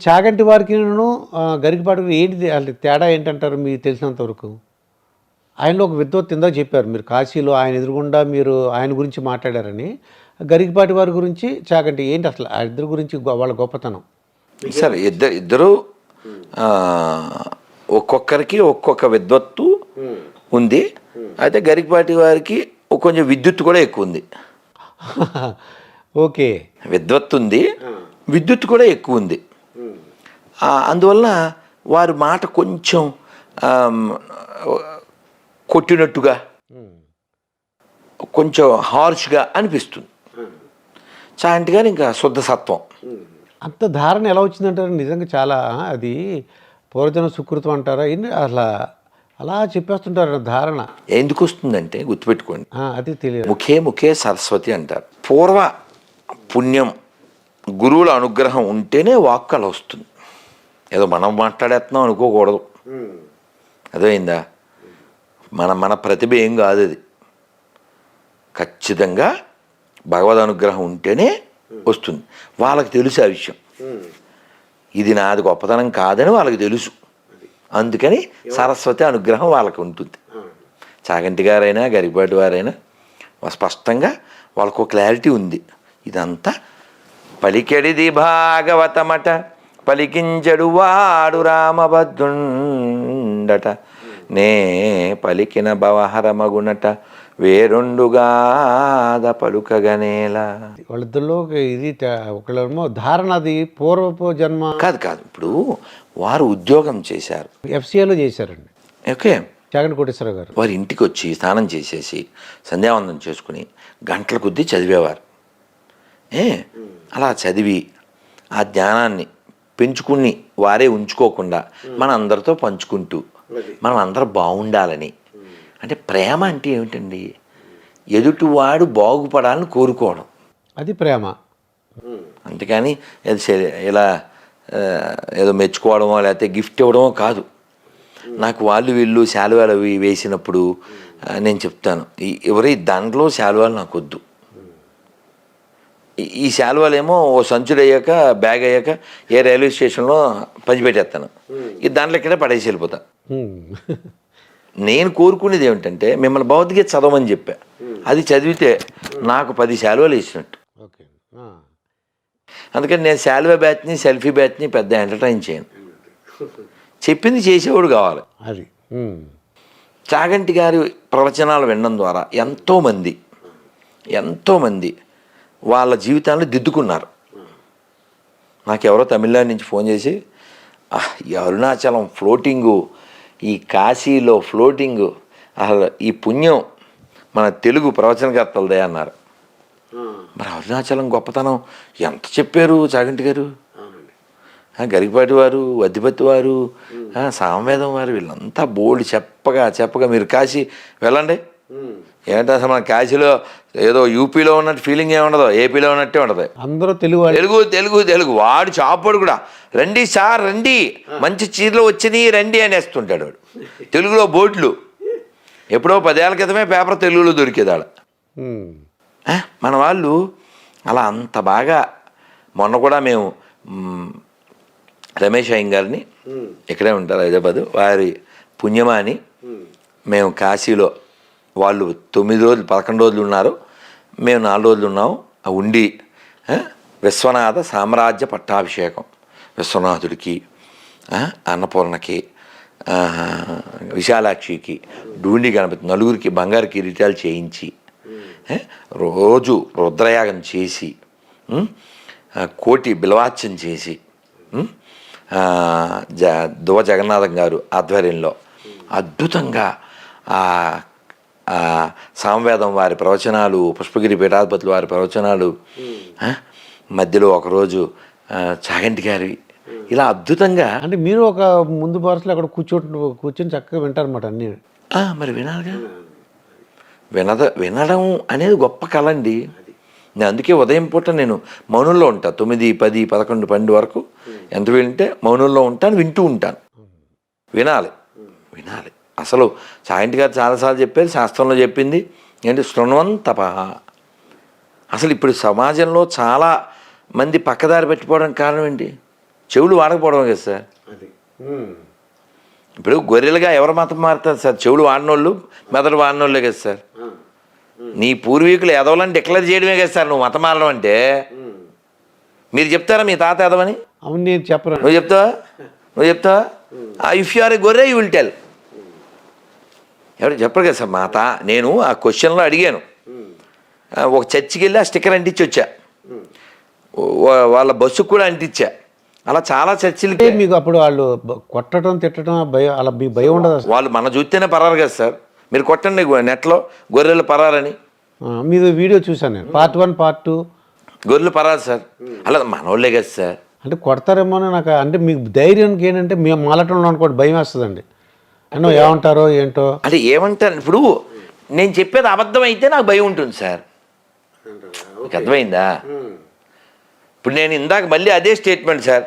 చాగంటి వారికిను గరికపాటికి ఏంటిది అంటే తేడా ఏంటంటారు మీకు తెలిసినంత వరకు? ఆయనలో ఒక విద్వత్తు ఇందాక చెప్పారు. మీరు కాశీలో ఆయన ఎదురుగుండా మీరు ఆయన గురించి మాట్లాడారని. గరికపాటి వారి గురించి, చాగంటి ఏంటి అసలు ఆ ఇద్దరి గురించి వాళ్ళ గొప్పతనం? సరే ఇద్దరు ఒక్కొక్కరికి ఒక్కొక్క విద్వత్తు ఉంది. అయితే గరికపాటి వారికి కొంచెం విద్యుత్ కూడా ఎక్కువ ఉంది. ఓకే. విద్వత్తు ఉంది, విద్యుత్ కూడా ఎక్కువ ఉంది. అందువలన వారి మాట కొంచెం కొట్టినట్టుగా, కొంచెం హార్ష్గా అనిపిస్తుంది. చాగంటి గారు ఇంకా శుద్ధ సత్వం. అంత ధారణ ఎలా వచ్చిందంటారు? నిజంగా చాలా అది పూర్వజన సుకృతం అంటారా? అసలు అలా చెప్పేస్తుంటారు ధారణ. ఎందుకు వస్తుందంటే గుర్తుపెట్టుకోండి, అది తెలియదు. ముఖే ముఖే సరస్వతి అంటారు. పూర్వ పుణ్యం, గురువుల అనుగ్రహం ఉంటేనే వాక్కు అలా వస్తుంది. ఏదో మనం మాట్లాడేస్తున్నాం అనుకోకూడదు. అర్థమైందా? మన ప్రతిభ ఏం కాదు అది. ఖచ్చితంగా భగవద్ అనుగ్రహం ఉంటేనే వస్తుంది. వాళ్ళకి తెలుసు ఆ విషయం. ఇది నాది గొప్పతనం కాదని వాళ్ళకి తెలుసు. అందుకని సరస్వతి అనుగ్రహం వాళ్ళకి ఉంటుంది. చాగంటి గారైనా గరికపాటి వారైనా స్పష్టంగా వాళ్ళకు క్లారిటీ ఉంది. ఇదంతా పలికెడిది భాగవతమట, పలికించడు వాడు రామభద్రుండట, నే పలికిన భవహరమగునట, వేరొండుగాద పలుకగనేలా. వాళ్ళిద్దరిలో ఇది ఒకళ్ళేమో ధారణ, అది పూర్వపు జన్మ కాదు. ఇప్పుడు వారు ఉద్యోగం చేశారు, ఎఫ్సిఐలో చేశారండి. ఓకే. చాగంటి కోటేశ్వరరావు గారు వారి ఇంటికి వచ్చి స్నానం చేసేసి సంధ్యావందనం చేసుకుని గంటల కొద్దీ చదివేవారు. అలా చదివి ఆ జ్ఞానాన్ని పెంచుకుని వారే ఉంచుకోకుండా మన అందరితో పంచుకుంటూ మనం అందరం బాగుండాలని. అంటే ప్రేమ అంటే ఏమిటండి? ఎదుటివాడు బాగుపడాలని కోరుకోవడం, అది ప్రేమ. అంతేకాని ఇలా ఏదో మెచ్చుకోవడమో లేకపోతే గిఫ్ట్ ఇవ్వడమో కాదు. నాకు వాళ్ళు వీళ్ళు శాలువాలు అవి వేసినప్పుడు నేను చెప్తాను, ఎవరి దాంట్లో శాలువాలు నాకు వద్దు. ఈ శాలువాలు ఏమో ఓ సంచుడు అయ్యాక, బ్యాగ్ అయ్యాక ఏ రైల్వే స్టేషన్లో పంచిపెట్టేస్తాను. ఈ దాంట్లో ఇక్కడే పడేసి వెళ్ళిపోతా. నేను కోరుకునేది ఏమిటంటే మిమ్మల్ని భగవద్గీత చదవమని చెప్పా. అది చదివితే నాకు 10 శాలువాలు వేసినట్టు. అందుకని నేను శాలువా బ్యాచ్ని, సెల్ఫీ బ్యాచ్ని పెద్ద ఎంటర్టైన్ చేయను. చెప్పింది చేసేవాడు కావాలి. అది చాగంటి గారి ప్రవచనాలు వినడం ద్వారా ఎంతోమంది వాళ్ళ జీవితాన్ని దిద్దుకున్నారు. నాకెవరో తమిళనాడు నుంచి ఫోన్ చేసి, ఈ అరుణాచలం ఫ్లోటింగు, ఈ కాశీలో ఫ్లోటింగు, అసలు ఈ పుణ్యం మన తెలుగు ప్రవచనకర్తలదే అన్నారు. మరి అరుణాచలం గొప్పతనం ఎంత చెప్పారు చాగంటి గారు, గరికపాటి వారు, వద్దిపత్తి వారు, సామవేదం వారు, వీళ్ళంతా బోల్డ్ చెప్పగా మీరు కాశీ వెళ్ళండి. ఏంటంటే అసలు మన కాశీలో ఏదో యూపీలో ఉన్నట్టు ఫీలింగ్ ఏముండదు, ఏపీలో ఉన్నట్టే ఉండదు. అందరూ తెలుగు తెలుగు. వాడు చాపడు కూడా, రండి సార్ రండి, మంచి చీరలు వచ్చినాయి రండి అనేస్తుంటాడు వాడు. తెలుగులో బోట్లు ఎప్పుడో 10 ఏళ్ల క్రితమే పేపర్ తెలుగులో దొరికేది ఆడ. మన వాళ్ళు అలా అంత బాగా. మొన్న కూడా మేము రమేష్ అయ్యం గారిని, ఇక్కడే ఉంటారు హైదరాబాదు, వారి పుణ్యమాని మేము కాశీలో, వాళ్ళు 9 రోజులు 11 రోజులు ఉన్నారు, మేము 4 రోజులు ఉన్నాము. ఉండి విశ్వనాథ సామ్రాజ్య పట్టాభిషేకం, విశ్వనాథుడికి, అన్నపూర్ణకి, విశాలాక్షికి, డూండి గణపతి నలుగురికి బంగారు కిరీటాలు చేయించి, రోజు రుద్రయాగం చేసి, కోటి బిలవాచ్యం చేసి, దువ జగన్నాథం గారు ఆధ్వర్యంలో అద్భుతంగా సామవేదం వారి ప్రవచనాలు, పుష్పగిరి పీఠాధిపతులు వారి ప్రవచనాలు, మధ్యలో ఒకరోజు చాగంటి గారి, ఇలా అద్భుతంగా. అంటే మీరు ఒక ముందు వరుసలో అక్కడ కూర్చొని చక్కగా వింటారన్నమాట అన్నీ. మరి వినాలిగా. వినడం అనేది గొప్ప కళ అండి. నేను అందుకే ఉదయం పూట నేను మౌనంలో ఉంటాను. 9, 10, 11, 12 వరకు ఎంత వింటే మౌనంలో ఉంటాను, వింటూ ఉంటాను. వినాలి. అసలు చాగంటి గారు చాలాసార్లు చెప్పారు, శాస్త్రంలో చెప్పింది ఏంటి, శృణ్వంతప. అసలు ఇప్పుడు సమాజంలో చాలా మంది పక్కదారి పెట్టిపోవడానికి కారణం ఏంటి? చెవులు వాడకపోవడం కదా సార్. అది ఇప్పుడు గొర్రెలుగా ఎవరు మతం మారుతారు సార్? చెవులు వాడినోళ్ళు మెదడు వాడినోళ్ళే కదా సార్. నీ పూర్వీకులు ఎదవలని డిక్లేర్ చేయడమే కదా సార్ నువ్వు మతం మారడం అంటే. మీరు చెప్తారా మీ తాత ఎదవని? అవును, నేను చెప్పను. నువ్వు చెప్తావా? ఇఫ్ యు ఆర్ ఏ గొర్రె యూ విల్ టెల్. ఎవరు చెప్పరు కదా సార్. నేను ఆ క్వశ్చన్లో అడిగాను. ఒక చర్చికి వెళ్ళి ఆ స్టిక్కర్ అంటించి వచ్చా, వాళ్ళ బస్సుకు కూడా అంటించా. అలా చాలా చర్చిలకి. మీకు అప్పుడు వాళ్ళు కొట్టడం తిట్టడం భయం, అలా మీ భయం ఉండదు? వాళ్ళు మన చూస్తేనే పరారు కదా సార్. మీరు కొట్టండి నెట్లో గొర్రెలు పరారని. మీద వీడియో చూసాను నేను, పార్ట్ 1 పార్ట్ 2. గొర్రెలు పరారు సార్. అలా మనోళ్ళే కదా సార్. అంటే కొడతారేమో అని నాకు, అంటే మీకు ధైర్యానికి ఏంటంటే మేము మాలటంలో అనుకోండి భయం వేస్తుందండి. అన్నో ఏమంటారో ఏంటో. అంటే ఏమంటారు? ఇప్పుడు నేను చెప్పేది అబద్ధం అయితే నాకు భయం ఉంటుంది సార్. మీకు అర్థమైందా? ఇప్పుడు నేను ఇందాక మళ్ళీ అదే statement sir.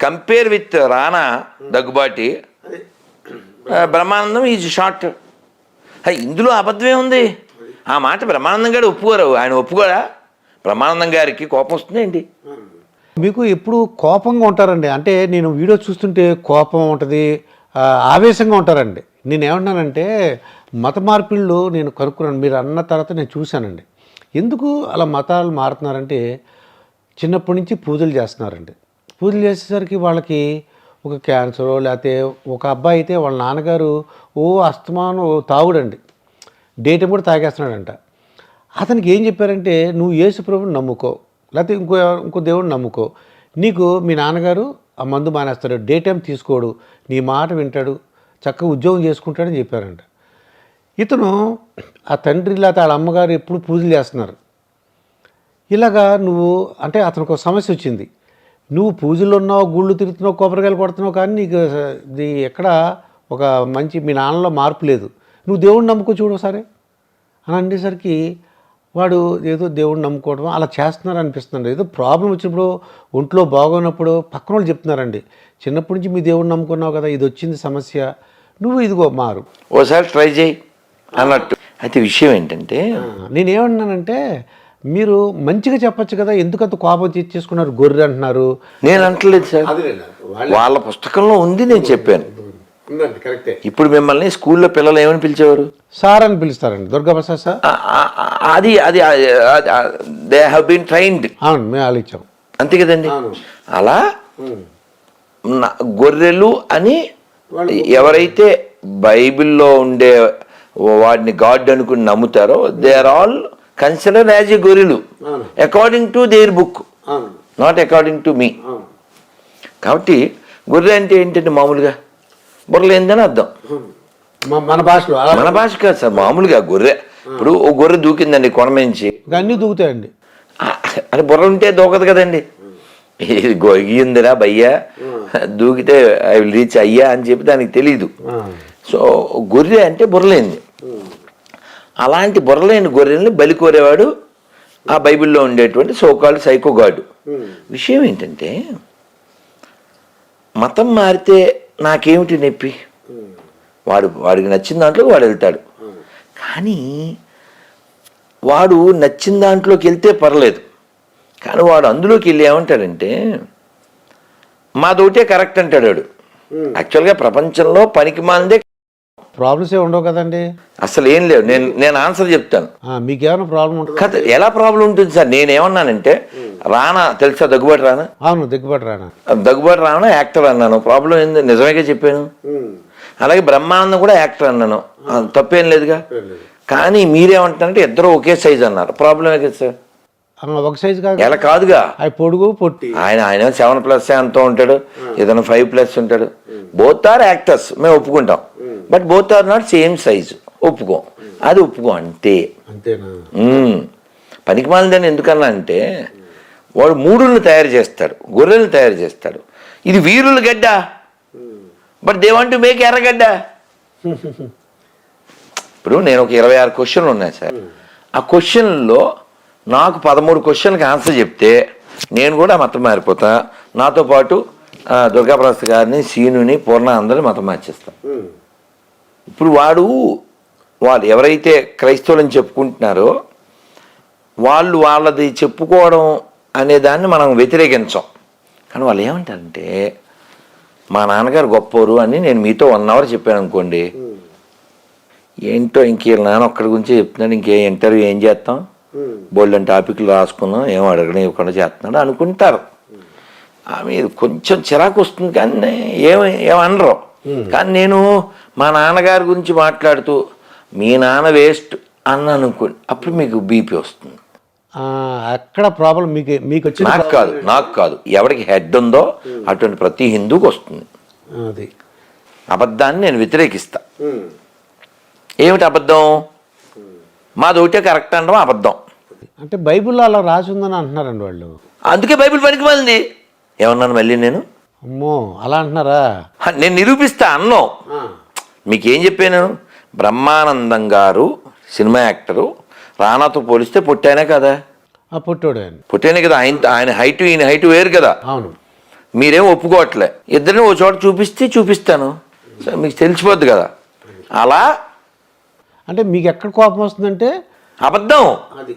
Compare with Rana Daggubati, Brahmanandam is short. ఇందులో అబద్ధమే ఉంది. ఆ మాట బ్రహ్మానందం గారు ఒప్పుకోరు. ఆయన ఒప్పుకోరా? బ్రహ్మానందం గారికి కోపం వస్తుంది ఏంటి? మీకు ఎప్పుడు కోపంగా ఉంటారండి. అంటే నేను వీడియో చూస్తుంటే కోపం ఉంటుంది, ఆవేశంగా ఉంటారండి. నేను ఏమన్నానంటే మత మార్పిళ్ళు నేను కనుక్కున్నాను. మీరు అన్న తర్వాత నేను చూశానండి. ఎందుకు అలా మతాలు మారుతున్నారంటే చిన్నప్పటి నుంచి పూజలు చేస్తున్నారండి. పూజలు చేసేసరికి వాళ్ళకి ఒక క్యాన్సరో లేకపోతే ఒక అబ్బాయి అయితే వాళ్ళ నాన్నగారు అస్తమానం తాగుడండి, డేట్ కూడా తాగేస్తున్నాడంట. అతనికి ఏం చెప్పారంటే నువ్వు యేసు ప్రభువుని నమ్ముకో, లేకపోతే ఇంకో దేవుడిని నమ్ముకో, నీకు మీ నాన్నగారు ఆ మందు మానేస్తాడు, డే టైం తీసుకోడు, నీ మాట వింటాడు, చక్కగా ఉద్యోగం చేసుకుంటాడని చెప్పారంట. ఇతను ఆ తండ్రి లేకపోతే వాళ్ళ అమ్మగారు ఎప్పుడు పూజలు చేస్తున్నారు. ఇలాగా నువ్వు అంటే అతనికి ఒక సమస్య వచ్చింది. నువ్వు పూజల్లో ఉన్నావు, గుళ్ళు తిరుగుతున్నావు, కొబ్బరికాయలు కొడుతున్నావు, కానీ నీకు ఇది ఎక్కడ ఒక మంచి మీ నాన్నలో మార్పు లేదు. నువ్వు దేవుడిని నమ్ముకో చూడు ఒకసారి అని అనేసరికి వాడు ఏదో దేవుడిని నమ్ముకోవడం అలా చేస్తున్నారు అనిపిస్తుంది. ఏదో ప్రాబ్లం వచ్చినప్పుడు, ఒంట్లో బాగోనప్పుడు పక్కన వాళ్ళు చెప్తున్నారండి, చిన్నప్పటి నుంచి మీ దేవుడిని నమ్ముకున్నావు కదా, ఇది వచ్చింది సమస్య, నువ్వు ఇదిగో మారు, ఓసారి ట్రై చేయి అన్నట్టు. అయితే విషయం ఏంటంటే నేనేమన్నానంటే మీరు మంచిగా చెప్పచ్చు కదా, ఎందుకంత కోపం తెచ్చేసుకున్నారు, గొర్రె అంటున్నారు. నేను అంటలేదు సార్, వాళ్ళ పుస్తకంలో ఉంది, నేను చెప్పాను. ఇప్పుడు మిమ్మల్ని స్కూల్లో పిల్లలు ఏమని పిలిచేవారు? సార్ అని పిలుస్తారండి, దుర్గాప్రసాద్ సార్. అది అది దే హ్యావ్ బీన్ ట్రైన్డ్. అవును, మేము ఆలోచించాం అంతే కదండి. అలా గొర్రెలు అని ఎవరైతే బైబిల్లో ఉండే వాడిని గాడ్ అనుకుని నమ్ముతారో they are all considered as a గొర్రెలు according to their book, not according to me. కాబట్టి గొర్రె అంటే ఏంటంటే మామూలుగా బుర్రలేందని అర్థం. మన భాషలో, మన భాష కాదు సార్, మామూలుగా గొర్రె. ఇప్పుడు ఓ గొర్రె దూకిందండి కొండ నుంచి, అన్నీ దూకుతాయండి. అది బుర్ర ఉంటే దూకదు కదండి. ఇది గొయ్యిందిరా భయ్యా, దూకితే ఐ విల్ రీచ్ అయ్యా అని చెప్పి దానికి తెలీదు. సో గొర్రె అంటే బుర్రలేంది. అలాంటి బుర్రలేని గొర్రెల్ని బలి కోరేవాడు ఆ బైబిల్లో ఉండేటువంటి సోకాల్డ్ సైకోగాడు. విషయం ఏంటంటే మతం మారితే నాకేమిటి నొప్పి, వాడికి నచ్చిన దాంట్లోకి వాడు వెళ్తాడు. కానీ వాడు నచ్చిన దాంట్లోకి వెళ్తే పర్లేదు, కానీ వాడు అందులోకి వెళ్ళి ఏమంటాడంటే మాదోటే కరెక్ట్ అంటాడు వాడు. యాక్చువల్గా ప్రపంచంలో పనికి మాందే ప్రాబ్లమ్స్ ఏ ఉండవు కదండి, అసలు ఏం లేవు. నేను ఆన్సర్ చెప్తాను. మీకేమైనా ప్రాబ్లం ఉంటుంది కదా? ఎలా ప్రాబ్లం ఉంటుంది సార్? నేనేమన్నానంటే రానా తెలుసా, దగ్గుబాటి రానా? అవును, దగ్గుబాటి రానా. దగ్గుబాటి రానా యాక్టర్ అన్నాను, ప్రాబ్లం ఏంది? నిజమేగా చెప్పాను. అలాగే బ్రహ్మానందం కూడా యాక్టర్ అన్నాను, తప్పేం లేదుగా. కానీ మీరేమంటారంటే ఇద్దరు ఒకే సైజ్ అన్నారు, ప్రాబ్లమే కదా సార్. ఒక సైజ్ కాదు, ఎలా కాదుగా, అవి పొడుగు పొట్టి. ఆయన 7+ ఎంతో ఉంటాడు, ఏదైనా 5+ ఉంటాడు. బోత్ ఆర్ యాక్టర్స్, మేము ఒప్పుకుంటాం. But both are not same size, ఒప్పుకోం. అది ఒప్పుకో అంతే. అంతేనా? పనికి మాలిందని ఎందుకన్నా అంటే వాడు మూడులను తయారు చేస్తాడు, గొర్రెలను తయారు చేస్తాడు. ఇది వీరుల గడ్డ, but they want to make ఎర్రగడ్డ. ఇప్పుడు నేను ఒక 26 క్వశ్చన్లు ఉన్నాయి సార్. ఆ క్వశ్చన్లో నాకు 13 క్వశ్చన్లకి ఆన్సర్ చెప్తే నేను కూడా మతం మారిపోతా. నాతో పాటు దుర్గాప్రసాద్ గారిని, సీనుని, పూర్ణ అందరిని మతం మార్చేస్తాం. ఇప్పుడు వాళ్ళు ఎవరైతే క్రైస్తవులని చెప్పుకుంటున్నారో వాళ్ళది చెప్పుకోవడం అనే దాన్ని మనం వ్యతిరేకించాం. కానీ వాళ్ళు ఏమంటారంటే మా నాన్నగారు గొప్పవారు అని నేను మీతో 1 అవర్ చెప్పాను అనుకోండి, ఏంటో ఇంక నాన్న ఒక్కడి గురించి చెప్తున్నాడు, ఇంకే ఇంటర్వ్యూ ఏం చేస్తాం, బోల్డెన్ టాపిక్లు రాసుకున్నాం, ఏం అడగడం ఇవ్వకుండా చేస్తున్నాడు అనుకుంటారు. మీద కొంచెం చిరాకు వస్తుంది కానీ ఏమనరు. కానీ నేను మా నాన్నగారి గురించి మాట్లాడుతూ మీ నాన్న వేస్ట్ అన్నాను అనుకోండి, అప్పుడు మీకు బీపీ వస్తుంది. అక్కడ ప్రాబ్లం మీకు వచ్చిన నాకు కాదు ఎవరికి హెడ్ ఉందో అటువంటి ప్రతి హిందూకి వస్తుంది. అది అబద్ధాన్ని నేను వ్యతిరేకిస్తా. ఏమిటి అబద్ధం? మాది ఒకటే కరెక్ట్ అనడం అబద్ధం. అంటే బైబిల్లో అలా రాసి ఉందని అంటున్నారండి వాళ్ళు. అందుకే బైబిల్ పనికి మాలింది. ఏమన్నాను మళ్ళీ నేను? అమ్మో అలా అంటున్నారా? నేను నిరూపిస్తా అన్నాం. మీకేం చెప్పాను? బ్రహ్మానందం గారు సినిమా యాక్టరు, రానాతో పోలిస్తే పొట్టానే కదా. పొట్టానే కదా. ఆయన హైట్ ఈయన హైట్ వేరు కదా. అవును. మీరేం ఒప్పుకోవట్లే. ఇద్దరిని ఓ చోట చూపిస్తాను, మీకు తెలిసిపోద్ది కదా. అలా అంటే మీకు ఎక్కడ కోపం వస్తుందంటే అబద్ధం. అది